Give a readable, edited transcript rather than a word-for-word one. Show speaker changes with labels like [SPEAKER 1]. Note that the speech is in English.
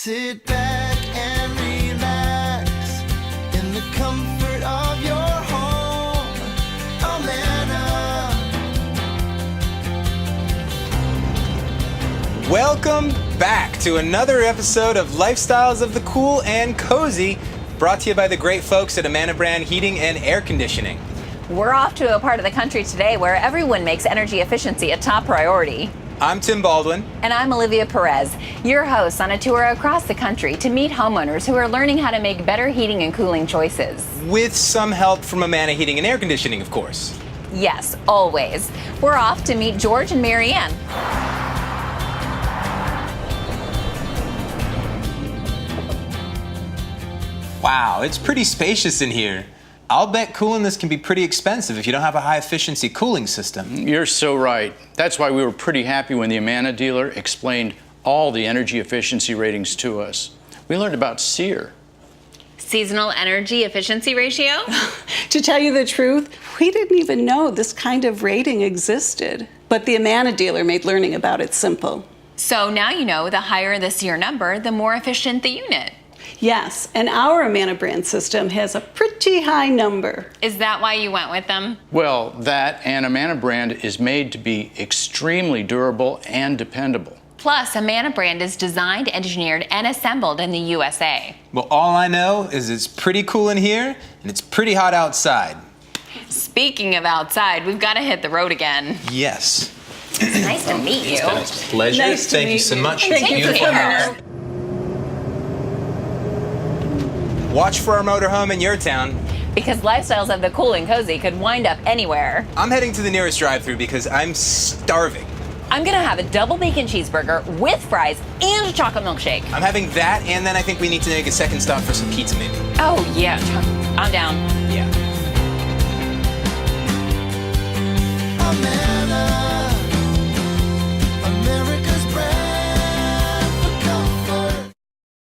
[SPEAKER 1] Sit back and relax in the comfort of your home. Amana.
[SPEAKER 2] Welcome back to another episode of Lifestyles of the Cool and Cozy, brought to you by the great folks at Amana Brand Heating and Air Conditioning.
[SPEAKER 3] We're off to a part of the country today where everyone makes energy efficiency a top priority.
[SPEAKER 2] I'm Tim Baldwin.
[SPEAKER 3] And I'm Olivia Perez, your host on a tour across the country to meet homeowners who are learning how to make better heating and cooling choices.
[SPEAKER 2] With some help from Amana Heating and Air Conditioning, of course.
[SPEAKER 3] Yes, always. We're off to meet George and Mary Ann.
[SPEAKER 2] Wow, it's pretty spacious in here. I'll bet cooling this can be pretty expensive if you don't have a high-efficiency cooling system.
[SPEAKER 4] You're so right. That's why we were pretty happy when the Amana dealer explained all the energy efficiency ratings to us. We learned about SEER.
[SPEAKER 3] Seasonal Energy Efficiency Ratio?
[SPEAKER 5] To tell you the truth, we didn't even know this kind of rating existed. But the Amana dealer made learning about it simple.
[SPEAKER 3] So now you know the higher the SEER number, the more efficient the unit.
[SPEAKER 5] Yes, and our Amana brand system has a pretty high number.
[SPEAKER 3] Is that why you went with them?
[SPEAKER 4] Well, that and Amana brand is made to be extremely durable and dependable.
[SPEAKER 3] Plus, Amana brand is designed, engineered, and assembled in the USA.
[SPEAKER 2] Well, all I know is it's pretty cool in here and it's pretty hot outside.
[SPEAKER 3] Speaking of outside, we've got to hit the road again.
[SPEAKER 2] Yes.
[SPEAKER 3] It's nice to meet you.
[SPEAKER 2] It's been a pleasure.
[SPEAKER 5] Nice to
[SPEAKER 2] Thank you
[SPEAKER 5] meet
[SPEAKER 2] so
[SPEAKER 5] you.
[SPEAKER 2] much.
[SPEAKER 5] Thank you for
[SPEAKER 2] Beautiful
[SPEAKER 5] coming
[SPEAKER 2] house.
[SPEAKER 5] out.
[SPEAKER 2] Watch for our motorhome in your town.
[SPEAKER 3] Because Lifestyles of the Cool and Cozy could wind up anywhere.
[SPEAKER 2] I'm heading to the nearest drive-thru because I'm starving.
[SPEAKER 3] I'm gonna have a double bacon cheeseburger with fries and a chocolate milkshake.
[SPEAKER 2] I'm having that, and then I think we need to make a second stop for some pizza, maybe.
[SPEAKER 3] Oh yeah, I'm down.
[SPEAKER 2] Yeah.
[SPEAKER 1] Amana.